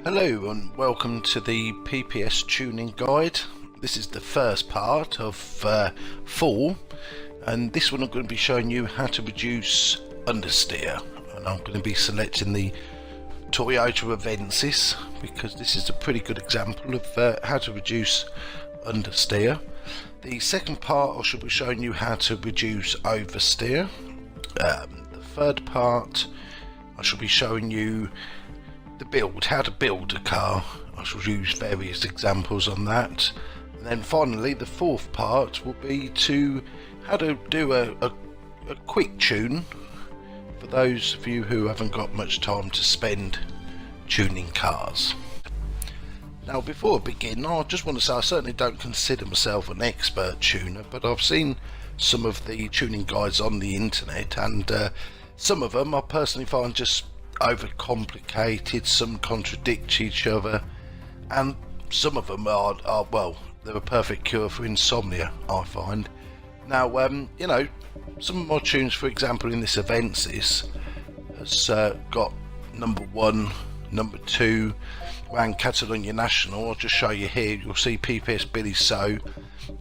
Hello and welcome to the PPS tuning guide. This is the first part of 4, and this one I'm going to be showing you how to reduce understeer, and I'm going to be selecting the Toyota Avensis because this is a pretty good example of how to reduce understeer. The second part I shall be showing you how to reduce oversteer. The third part I shall be showing you how to build a car. I shall use various examples on that, and then finally the fourth part will be how to do a quick tune for those of you who haven't got much time to spend tuning cars. Now before I begin, I just want to say I certainly don't consider myself an expert tuner, but I've seen some of the tuning guides on the internet, and some of them I personally find just overcomplicated, some contradict each other, and some of them are well, they're a perfect cure for insomnia, I find. Now you know, some of my tunes, for example in this Avensis, has got number 1, number 2 around Catalonia National. I'll just show you here, you'll see PPS Billy So,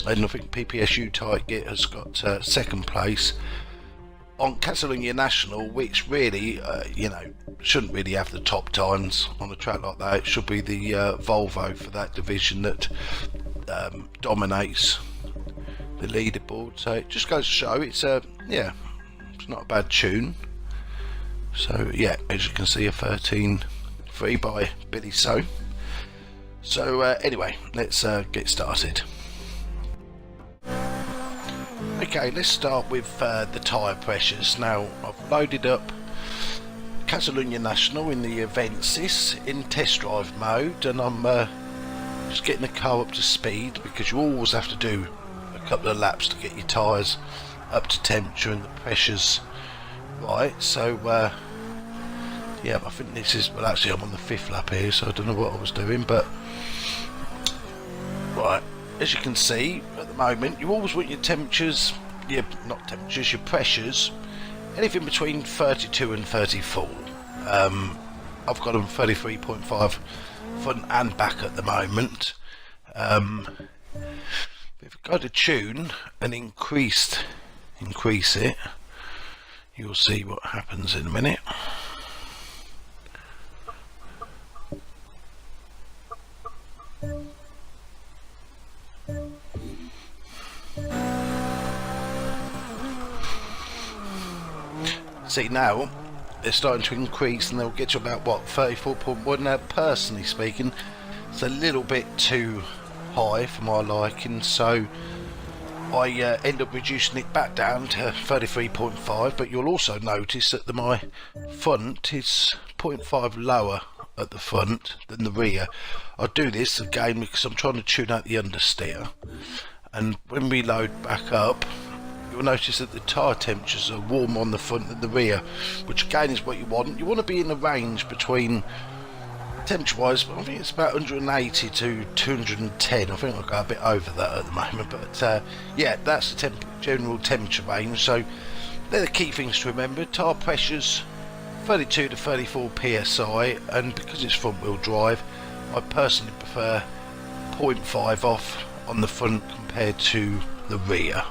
and I think PPS U-Type Git has got second place on Catalonia National, which really, you know, shouldn't really have the top times on a track like that. It should be the Volvo for that division that dominates the leaderboard. So it just goes to show it's yeah, it's not a bad tune. So yeah, as you can see, a 13.3 by Billy So. So anyway, let's get started. Okay, let's start with the tyre pressures. Now I've loaded up Catalonia National in the Avensis in test drive mode, and I'm just getting the car up to speed, because you always have to do a couple of laps to get your tyres up to temperature and the pressures right. So yeah, I think this is, well actually I'm on the 5th lap here, so I don't know what I was doing, but right, as you can see at the moment, you always want your temperatures, your pressures, anything between 32 and 34. I've got them 33.5 front and back at the moment. If I go to tune and increase it, you'll see what happens in a minute. See, now they're starting to increase, and they'll get to about what, 34.1. Now personally speaking, it's a little bit too high for my liking, so I end up reducing it back down to 33.5. but you'll also notice that my front is 0.5 lower at the front than the rear. I do this again because I'm trying to tune out the understeer, and when we load back up, you'll notice that the tyre temperatures are warmer on the front than the rear, which again is what you want. You want to be in a range between, temperature wise, I think it's about 180 to 210. I think I'll go a bit over that at the moment, but yeah, that's the general temperature range. So they're the key things to remember. Tyre pressures 32 to 34 psi, and because it's front wheel drive, I personally prefer 0.5 off on the front compared to the rear.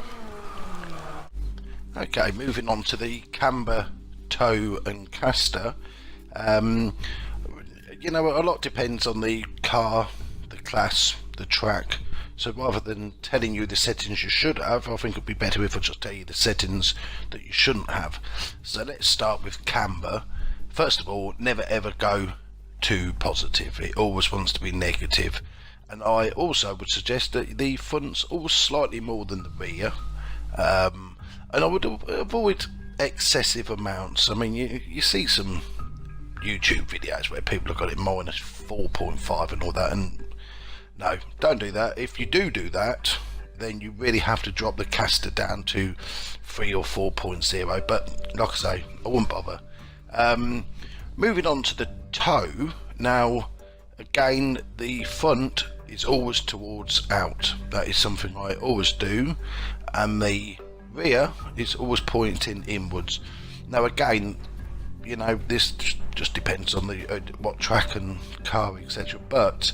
Okay, moving on to the camber, toe and caster. You know, a lot depends on the car, the class, the track. So rather than telling you the settings you should have, I think it would be better if I just tell you the settings that you shouldn't have. So let's start with camber. First of all, never ever go too positive. It always wants to be negative. And I also would suggest that the front's always slightly more than the rear. And I would avoid excessive amounts. I mean, you see some YouTube videos where people have got it minus 4.5 and all that, and no, don't do that. If you do that, then you really have to drop the caster down to 3 or 4.0, but like I say, I wouldn't bother. Moving on to the toe. Now again, the front is always towards out. That is something I always do, and the rear is always pointing inwards. Now again, you know, this just depends on the what track and car, etc. But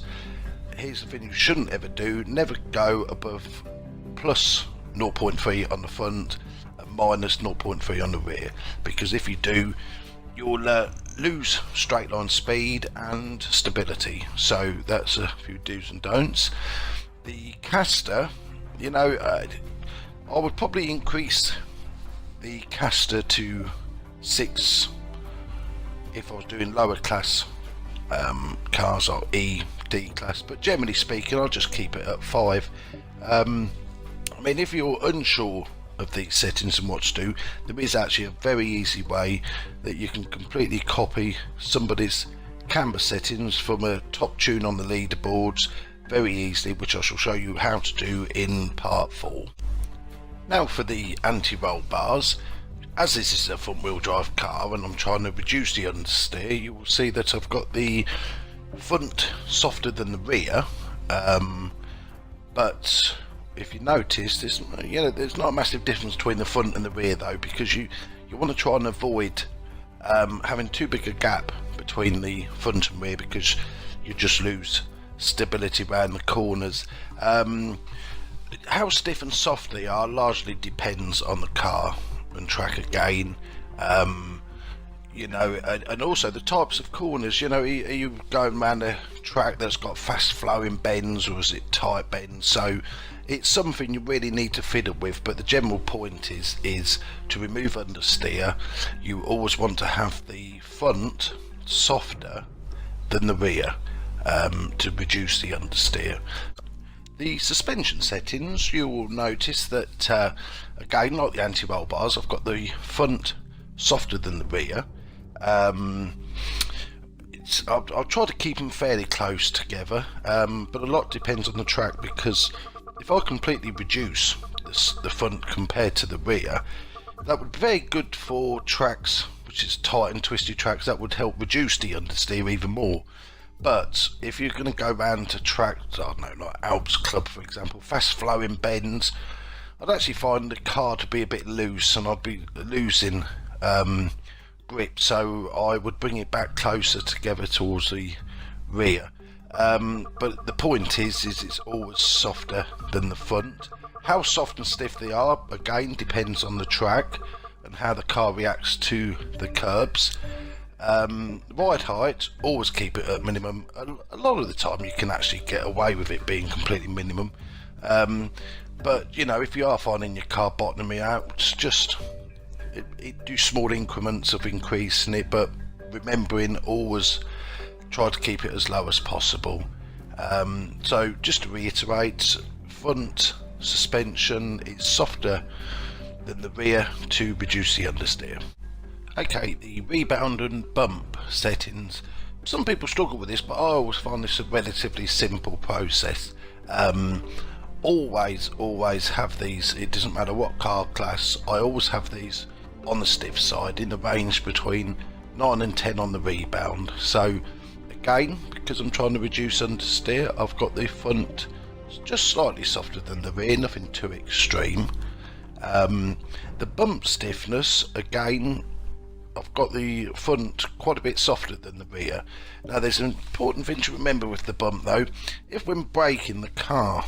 here's the thing you shouldn't ever do: never go above plus 0.3 on the front and minus 0.3 on the rear, because if you do, you'll lose straight line speed and stability. So that's a few do's and don'ts. The caster, you know, I would probably increase the caster to 6 if I was doing lower class cars, or E, D class, but generally speaking I'll just keep it at 5. I mean, if you're unsure of these settings and what to do, there is actually a very easy way that you can completely copy somebody's camber settings from a top tune on the leaderboards very easily, which I shall show you how to do in part 4. Now for the anti-roll bars. As this is a front wheel drive car and I'm trying to reduce the understeer, you will see that I've got the front softer than the rear, but if you notice, there's not a massive difference between the front and the rear though, because you want to try and avoid having too big a gap between the front and rear, because you just lose stability around the corners. How stiff and soft they are largely depends on the car and track again, you know, and also the types of corners. You know, are you going around a track that's got fast flowing bends, or is it tight bends? So it's something you really need to fiddle with, but the general point is to remove understeer, you always want to have the front softer than the rear to reduce the understeer. The suspension settings, you will notice that again, like the anti-roll bars, I've got the front softer than the rear. I'll try to keep them fairly close together, but a lot depends on the track, because if I completely reduce the front compared to the rear, that would be very good for tracks which is tight and twisty tracks. That would help reduce the understeer even more. But if you're going to go round to tracks, I don't know, like Alps Club for example, fast flowing bends, I'd actually find the car to be a bit loose and I'd be losing grip, so I would bring it back closer together towards the rear. But the point is it's always softer than the front. How soft and stiff they are again depends on the track and how the car reacts to the curbs. Ride height, always keep it at minimum. A lot of the time you can actually get away with it being completely minimum, but you know, if you are finding your car bottoming out, just do small increments of increasing it, but remembering always try to keep it as low as possible. So just to reiterate, front suspension is softer than the rear to reduce the understeer. Okay, the rebound and bump settings. Some people struggle with this, but I always find this a relatively simple process. Always have these, it doesn't matter what car class, I always have these on the stiff side in the range between 9 and 10 on the rebound. So again, because I'm trying to reduce understeer, I've got the front just slightly softer than the rear, nothing too extreme. The bump stiffness, again, I've got the front quite a bit softer than the rear. Now there's an important thing to remember with the bump though. If when braking the car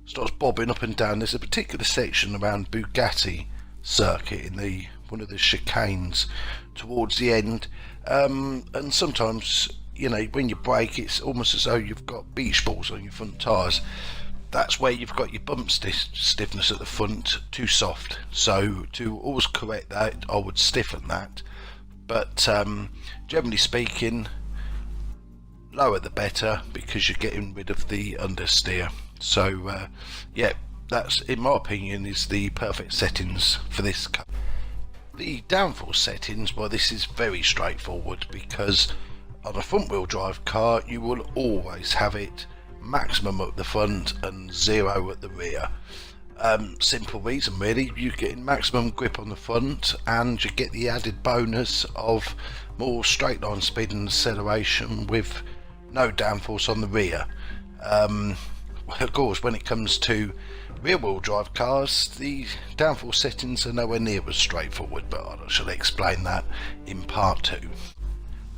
starts bobbing up and down, there's a particular section around Bugatti circuit in one of the chicanes towards the end, and sometimes, you know, when you brake it's almost as though you've got beach balls on your front tyres. That's where you've got your bump stiffness at the front too soft. So to always correct that, I would stiffen that. But generally speaking, lower the better, because you're getting rid of the understeer. So yeah, that's, in my opinion, is the perfect settings for this car. The downforce settings, well, this is very straightforward, because on a front wheel drive car you will always have it maximum at the front and 0 at the rear. Simple reason really, you're getting maximum grip on the front and you get the added bonus of more straight line speed and acceleration with no downforce on the rear. Of course, when it comes to rear wheel drive cars, the downforce settings are nowhere near as straightforward, but I shall explain that in part 2.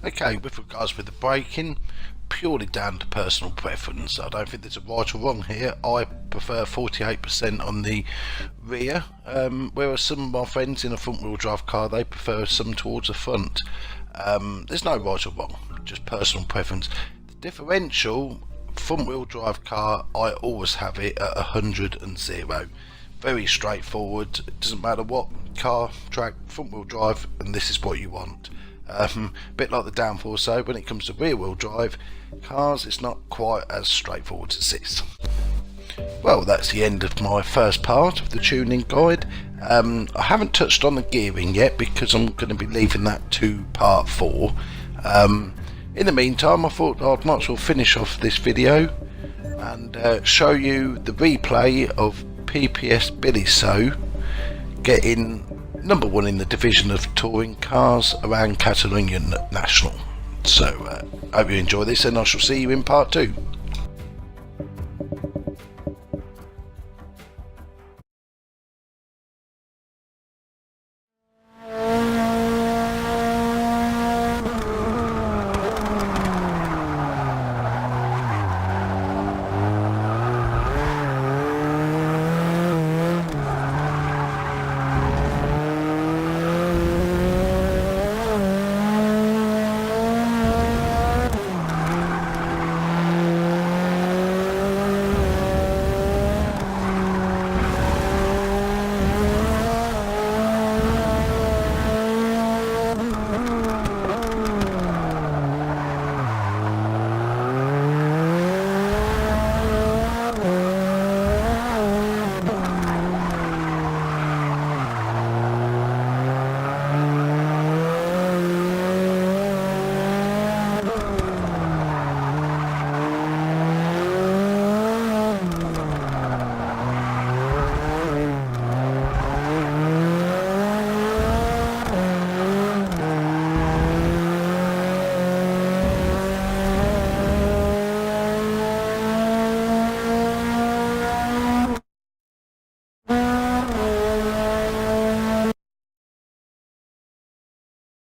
Okay, with regards with the braking, purely down to personal preference. I don't think there's a right or wrong here. I prefer 48% on the rear, whereas some of my friends in a front wheel drive car, they prefer some towards the front. There's no right or wrong, just personal preference. The differential, front wheel drive car, I always have it at 100 and 0. Very straightforward. It doesn't matter what car, track, front wheel drive, and this is what you want. A bit like the downforce, so when it comes to rear wheel drive cars, it's not quite as straightforward as this. Well, that's the end of my first part of the tuning guide. I haven't touched on the gearing yet because I'm going to be leaving that to part 4. In the meantime, I thought I might as well finish off this video and show you the replay of PPS Billy So getting number 1 in the division of touring cars around Catalonia National. So, hope you enjoy this, and I shall see you in part 2.